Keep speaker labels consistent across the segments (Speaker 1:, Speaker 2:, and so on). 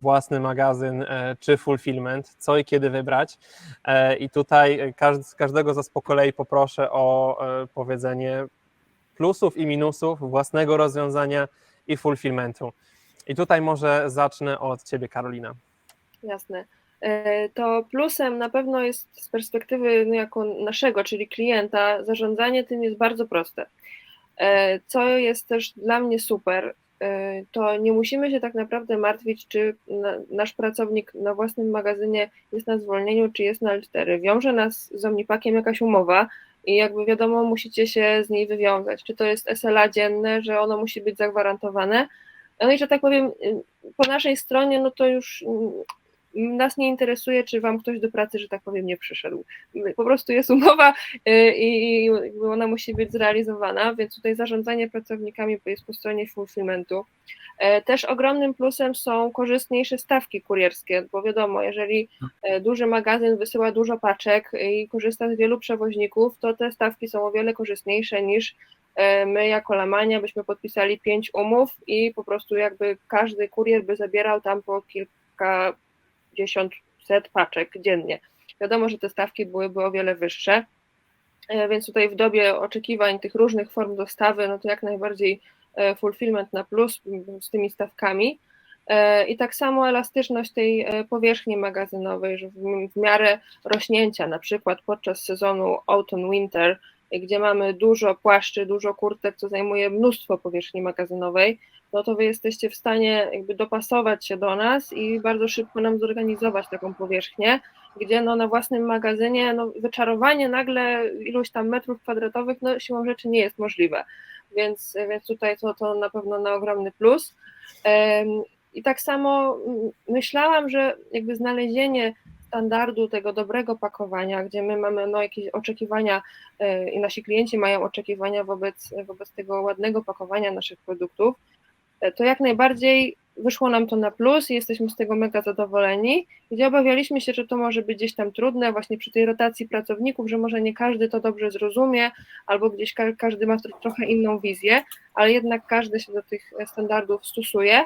Speaker 1: własny magazyn czy fulfillment, co i kiedy wybrać. I tutaj każdego z Was po kolei poproszę o powiedzenie plusów i minusów własnego rozwiązania i fulfillmentu. I tutaj może zacznę od Ciebie, Karolina.
Speaker 2: Jasne. To plusem na pewno jest z perspektywy jako naszego, czyli klienta, zarządzanie tym jest bardzo proste. Co jest też dla mnie super, to nie musimy się tak naprawdę martwić, czy nasz pracownik na własnym magazynie jest na zwolnieniu, czy jest na L4. Wiąże nas z Omnipakiem jakaś umowa i jakby wiadomo, musicie się z niej wywiązać. Czy to jest SLA dzienne, że ono musi być zagwarantowane. No i że tak powiem, po naszej stronie, no to już nas nie interesuje, czy wam ktoś do pracy, że tak powiem, nie przyszedł. Po prostu jest umowa i ona musi być zrealizowana, więc tutaj zarządzanie pracownikami jest po stronie fulfillmentu. Też ogromnym plusem są korzystniejsze stawki kurierskie, bo wiadomo, jeżeli duży magazyn wysyła dużo paczek i korzysta z wielu przewoźników, to te stawki są o wiele korzystniejsze niż my jako Lamania byśmy podpisali 5 umów i po prostu jakby każdy kurier by zabierał tam po kilkadziesiąt, set paczek dziennie. Wiadomo, że te stawki byłyby o wiele wyższe, więc tutaj w dobie oczekiwań tych różnych form dostawy, no to jak najbardziej fulfillment na plus z tymi stawkami. I tak samo elastyczność tej powierzchni magazynowej, że w miarę rośnięcia, na przykład podczas sezonu autumn-winter, gdzie mamy dużo płaszczy, dużo kurtek, co zajmuje mnóstwo powierzchni magazynowej, no to wy jesteście w stanie jakby dopasować się do nas i bardzo szybko nam zorganizować taką powierzchnię, gdzie no na własnym magazynie no wyczarowanie nagle iluś tam metrów kwadratowych no siłą rzeczy nie jest możliwe, więc tutaj to na pewno na ogromny plus. I tak samo myślałam, że jakby znalezienie standardu tego dobrego pakowania, gdzie my mamy no, jakieś oczekiwania i nasi klienci mają oczekiwania wobec tego ładnego pakowania naszych produktów, to jak najbardziej wyszło nam to na plus i jesteśmy z tego mega zadowoleni, gdzie obawialiśmy się, że to może być gdzieś tam trudne właśnie przy tej rotacji pracowników, że może nie każdy to dobrze zrozumie, albo gdzieś każdy ma trochę inną wizję, ale jednak każdy się do tych standardów stosuje.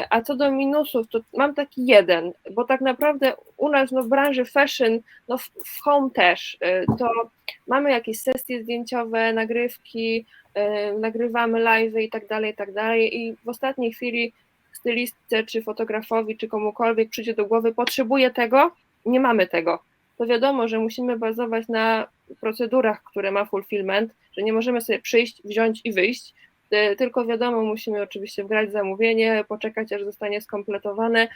Speaker 2: A co do minusów, to mam taki jeden, bo tak naprawdę u nas no, w branży fashion, no w home też, to mamy jakieś sesje zdjęciowe, nagrywki, nagrywamy live'y i tak dalej i w ostatniej chwili stylistce, czy fotografowi, czy komukolwiek przyjdzie do głowy, potrzebuję tego, nie mamy tego. To wiadomo, że musimy bazować na procedurach, które ma fulfillment, że nie możemy sobie przyjść, wziąć i wyjść, tylko wiadomo, musimy oczywiście wgrać zamówienie, poczekać, aż zostanie skompletowane,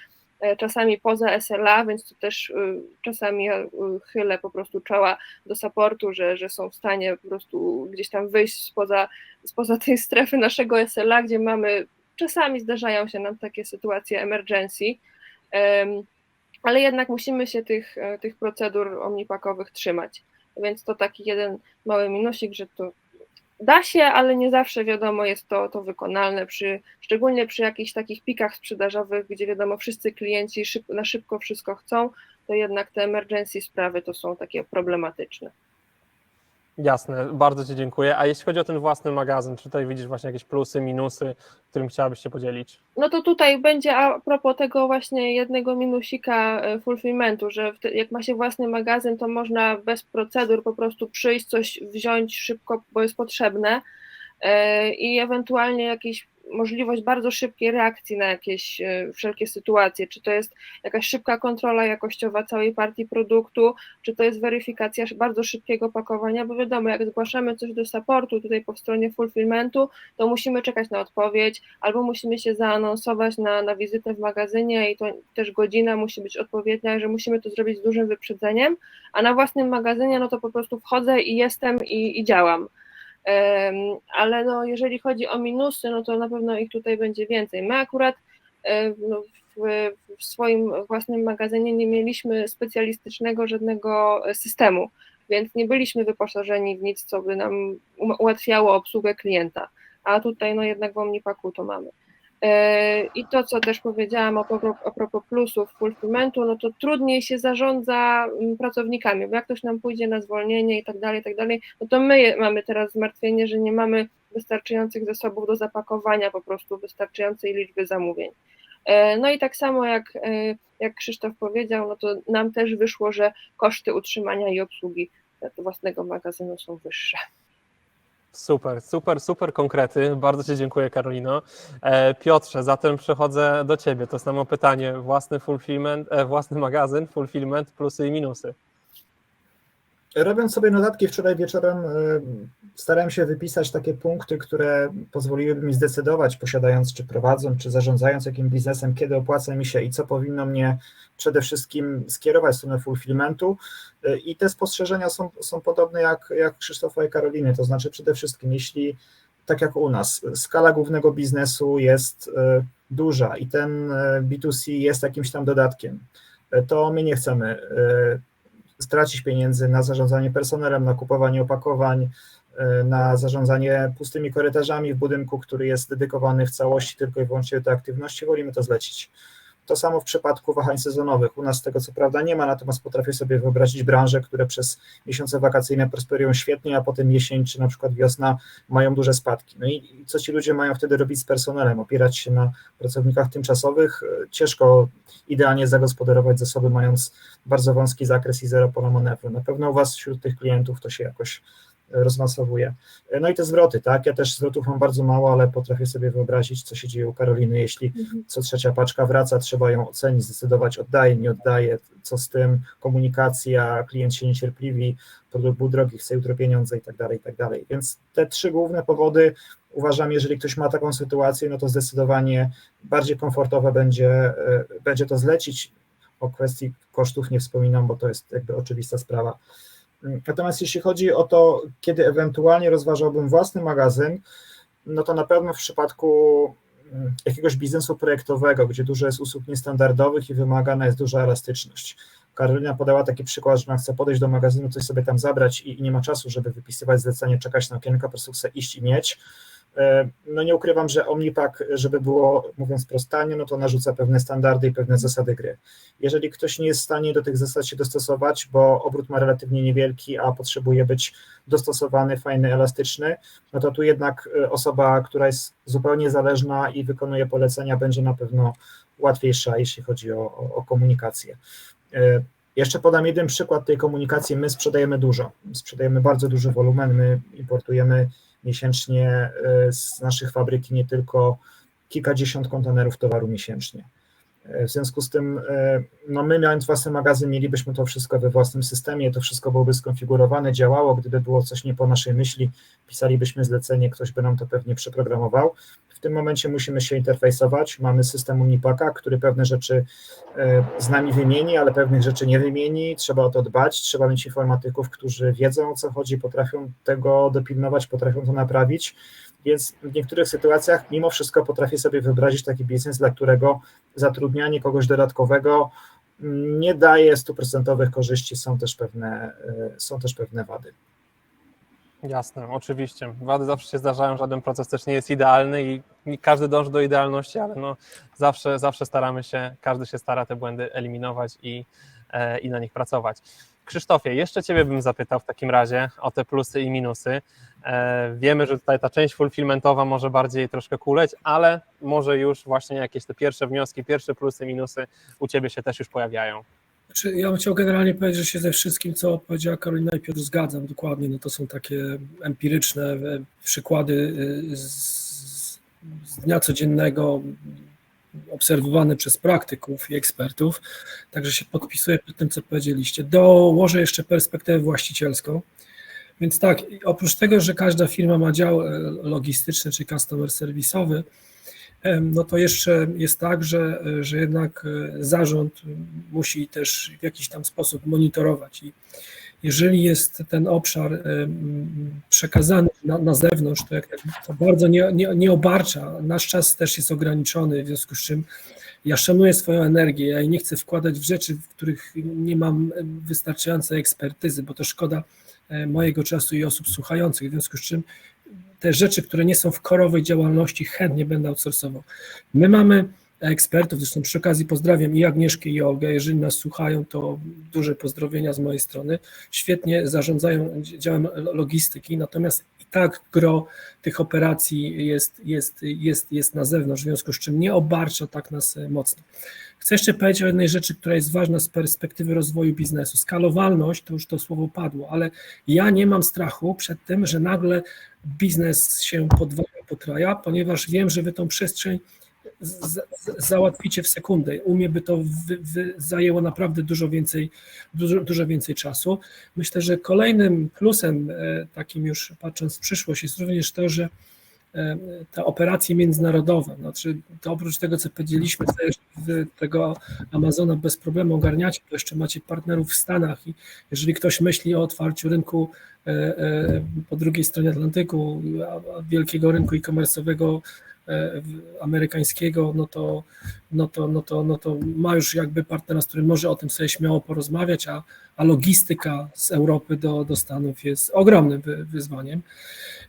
Speaker 2: czasami poza SLA, więc to też czasami ja chylę po prostu czoła do supportu, że są w stanie po prostu gdzieś tam wyjść spoza tej strefy naszego SLA, gdzie mamy, czasami zdarzają się nam takie sytuacje emergency, ale jednak musimy się tych procedur omnipakowych trzymać, więc to taki jeden mały minusik, że to da się, ale nie zawsze wiadomo jest to wykonalne, szczególnie przy jakichś takich pikach sprzedażowych, gdzie wiadomo wszyscy klienci na szybko wszystko chcą, to jednak te emergency sprawy to są takie problematyczne.
Speaker 1: Jasne, bardzo Ci dziękuję. A jeśli chodzi o ten własny magazyn, czy tutaj widzisz właśnie jakieś plusy, minusy, którym chciałabyś się podzielić?
Speaker 2: No to tutaj będzie a propos tego właśnie jednego minusika fulfillmentu, że jak ma się własny magazyn, to można bez procedur po prostu przyjść, coś wziąć szybko, bo jest potrzebne i ewentualnie jakieś możliwość bardzo szybkiej reakcji na jakieś wszelkie sytuacje, czy to jest jakaś szybka kontrola jakościowa całej partii produktu, czy to jest weryfikacja bardzo szybkiego pakowania, bo wiadomo, jak zgłaszamy coś do supportu tutaj po stronie fulfillmentu, to musimy czekać na odpowiedź, albo musimy się zaanonsować na wizytę w magazynie i to też godzina musi być odpowiednia, że musimy to zrobić z dużym wyprzedzeniem, a na własnym magazynie no to po prostu wchodzę i jestem i działam. Ale no, jeżeli chodzi o minusy, no to na pewno ich tutaj będzie więcej. My akurat no, w swoim własnym magazynie nie mieliśmy specjalistycznego żadnego systemu, więc nie byliśmy wyposażeni w nic, co by nam ułatwiało obsługę klienta, a tutaj no jednak w Omnipaku to mamy. I to, co też powiedziałam a propos plusów fulfillmentu, no to trudniej się zarządza pracownikami, bo jak ktoś nam pójdzie na zwolnienie i tak dalej, no to my mamy teraz zmartwienie, że nie mamy wystarczających zasobów do zapakowania po prostu wystarczającej liczby zamówień. No i tak samo jak Krzysztof powiedział, no to nam też wyszło, że koszty utrzymania i obsługi własnego magazynu są wyższe.
Speaker 1: Super, super, super konkrety. Bardzo Ci dziękuję, Karolino. Piotrze, zatem przechodzę do Ciebie. To samo pytanie. Własny fulfillment, własny magazyn, fulfillment, plusy i minusy.
Speaker 3: Robiąc sobie notatki wczoraj wieczorem, starałem się wypisać takie punkty, które pozwoliłyby mi zdecydować, posiadając, czy prowadząc, czy zarządzając jakimś biznesem, kiedy opłaca mi się i co powinno mnie przede wszystkim skierować w stronę fulfillmentu. I te spostrzeżenia są podobne jak Krzysztofa i Karoliny, to znaczy przede wszystkim, jeśli tak jak u nas, skala głównego biznesu jest duża i ten B2C jest jakimś tam dodatkiem, to my nie chcemy stracić pieniędzy na zarządzanie personelem, na kupowanie opakowań, na zarządzanie pustymi korytarzami w budynku, który jest dedykowany w całości tylko i wyłącznie do tej aktywności, wolimy to zlecić. To samo w przypadku wahań sezonowych. U nas tego co prawda nie ma, natomiast potrafię sobie wyobrazić branże, które przez miesiące wakacyjne prosperują świetnie, a potem jesień czy na przykład wiosna mają duże spadki. No i co ci ludzie mają wtedy robić z personelem? Opierać się na pracownikach tymczasowych? Ciężko idealnie zagospodarować zasoby, mając bardzo wąski zakres i zero pola manewru. Na pewno u was wśród tych klientów to się jakoś rozmasowuje. No i te zwroty, tak? Ja też zwrotów mam bardzo mało, ale potrafię sobie wyobrazić, co się dzieje u Karoliny, jeśli co trzecia paczka wraca, trzeba ją ocenić, zdecydować, oddaje, nie oddaje, co z tym, komunikacja, klient się niecierpliwi, produkt był drogi, chce jutro pieniądze i tak dalej, i tak dalej. Więc te trzy główne powody uważam, jeżeli ktoś ma taką sytuację, no to zdecydowanie bardziej komfortowe będzie to zlecić. O kwestii kosztów nie wspominam, bo to jest jakby oczywista sprawa. Natomiast jeśli chodzi o to, kiedy ewentualnie rozważałbym własny magazyn, no to na pewno w przypadku jakiegoś biznesu projektowego, gdzie dużo jest usług niestandardowych i wymagana jest duża elastyczność. Karolina podała taki przykład, że ona chce podejść do magazynu, coś sobie tam zabrać i nie ma czasu, żeby wypisywać zlecenie, czekać na okienko, po prostu chce iść i mieć. No nie ukrywam, że Omnipack, żeby było, mówiąc prosto, no to narzuca pewne standardy i pewne zasady gry. Jeżeli ktoś nie jest w stanie do tych zasad się dostosować, bo obrót ma relatywnie niewielki, a potrzebuje być dostosowany, fajny, elastyczny, no to tu jednak osoba, która jest zupełnie zależna i wykonuje polecenia, będzie na pewno łatwiejsza, jeśli chodzi o komunikację. Jeszcze podam jeden przykład tej komunikacji. My sprzedajemy dużo, sprzedajemy bardzo duży wolumen, my importujemy miesięcznie z naszych fabryki nie tylko kilkadziesiąt kontenerów towaru miesięcznie. W związku z tym, no my mając własny magazyn, mielibyśmy to wszystko we własnym systemie, to wszystko byłoby skonfigurowane, działało, gdyby było coś nie po naszej myśli, pisalibyśmy zlecenie, ktoś by nam to pewnie przeprogramował. W tym momencie musimy się interfejsować, mamy system Omnipacka, który pewne rzeczy z nami wymieni, ale pewnych rzeczy nie wymieni, trzeba o to dbać, trzeba mieć informatyków, którzy wiedzą o co chodzi, potrafią tego dopilnować, potrafią to naprawić, więc w niektórych sytuacjach mimo wszystko potrafię sobie wyobrazić taki biznes, dla którego zatrudnianie kogoś dodatkowego nie daje 100% korzyści, są też pewne wady. Jasne,
Speaker 1: oczywiście. Wady zawsze się zdarzają, żaden proces też nie jest idealny i każdy dąży do idealności, ale no zawsze staramy się, każdy się stara te błędy eliminować i na nich pracować. Krzysztofie, jeszcze Ciebie bym zapytał w takim razie o te plusy i minusy. Wiemy, że tutaj ta część fulfillmentowa może bardziej troszkę kuleć, ale może już właśnie jakieś te pierwsze wnioski, pierwsze plusy, minusy u Ciebie się też już pojawiają.
Speaker 4: Ja bym chciał generalnie powiedzieć, że się ze wszystkim, co powiedziała Karolina i Piotr, zgadzam dokładnie. No to są takie empiryczne przykłady z dnia codziennego, obserwowane przez praktyków i ekspertów, także się podpisuję pod tym, co powiedzieliście. Dołożę jeszcze perspektywę właścicielską. Więc tak, oprócz tego, że każda firma ma dział logistyczny czy customer serwisowy, no to jeszcze jest tak, że jednak zarząd musi też w jakiś tam sposób monitorować i jeżeli jest ten obszar przekazany na zewnątrz, to bardzo nie obarcza. Nasz czas też jest ograniczony, w związku z czym ja szanuję swoją energię, ja jej nie chcę wkładać w rzeczy, w których nie mam wystarczającej ekspertyzy, bo to szkoda mojego czasu i osób słuchających, w związku z czym te rzeczy, które nie są w korowej działalności, chętnie będę outsourcował. My mamy ekspertów. Zresztą przy okazji pozdrawiam i Agnieszkę, i Olgę. Jeżeli nas słuchają, to duże pozdrowienia z mojej strony. Świetnie zarządzają działem logistyki, natomiast i tak gro tych operacji jest na zewnątrz, w związku z czym nie obarcza tak nas mocno. Chcę jeszcze powiedzieć o jednej rzeczy, która jest ważna z perspektywy rozwoju biznesu. Skalowalność, to już to słowo padło, ale ja nie mam strachu przed tym, że nagle biznes się podwaja, potraja, ponieważ wiem, że wy tą przestrzeń załatwicie w sekundę. U mnie by to zajęło naprawdę dużo więcej czasu. Myślę, że kolejnym plusem, takim już patrząc w przyszłość, jest również to, że te operacje międzynarodowe, znaczy to oprócz tego, co powiedzieliśmy, że tego Amazona bez problemu ogarniacie, to jeszcze macie partnerów w Stanach i jeżeli ktoś myśli o otwarciu rynku po drugiej stronie Atlantyku, wielkiego rynku e-commerce'owego amerykańskiego, no to ma już jakby partnera, z którym może o tym sobie śmiało porozmawiać, a logistyka z Europy do Stanów jest ogromnym wyzwaniem.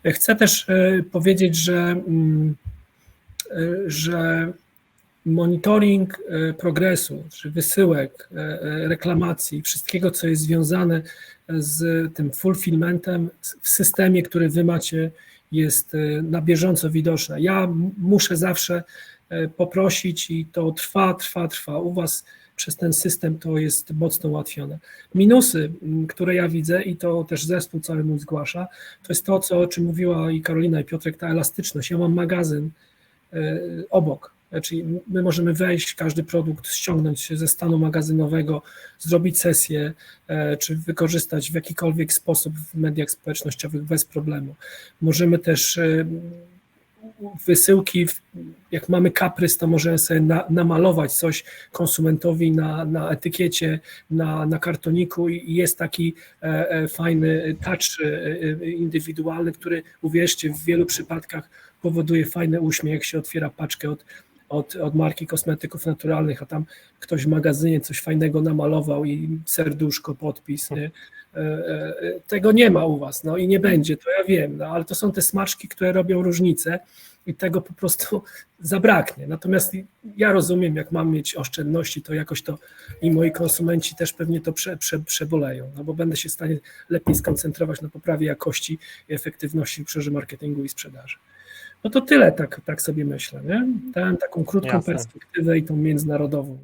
Speaker 4: Chcę też powiedzieć, że monitoring progresu, czy wysyłek, reklamacji, wszystkiego, co jest związane z tym fulfillmentem w systemie, który wy macie, jest na bieżąco widoczne. Ja muszę zawsze poprosić i to trwa. U was przez ten system to jest mocno ułatwione. Minusy, które ja widzę i to też zespół cały mój zgłasza, to jest to, o czym mówiła i Karolina, i Piotrek, ta elastyczność. Ja mam magazyn obok, czyli my możemy wejść, każdy produkt ściągnąć ze stanu magazynowego, zrobić sesję, czy wykorzystać w jakikolwiek sposób w mediach społecznościowych bez problemu. Możemy też wysyłki, jak mamy kaprys, to możemy sobie namalować coś konsumentowi na etykiecie, na kartoniku i jest taki fajny touch indywidualny, który, uwierzcie, w wielu przypadkach powoduje fajny uśmiech, jak się otwiera paczkę od marki kosmetyków naturalnych, a tam ktoś w magazynie coś fajnego namalował i serduszko, podpis. Nie? Tego nie ma u was, no i nie będzie, to ja wiem, no, ale to są te smaczki, które robią różnicę i tego po prostu zabraknie. Natomiast ja rozumiem, jak mam mieć oszczędności, to jakoś to i moi konsumenci też pewnie to przeboleją, no bo będę się w stanie lepiej skoncentrować na poprawie jakości i efektywności w obszarze marketingu i sprzedaży. No to tyle, tak sobie myślę, nie? Dałem taką krótką
Speaker 1: Jasne.
Speaker 4: perspektywę i tą międzynarodową.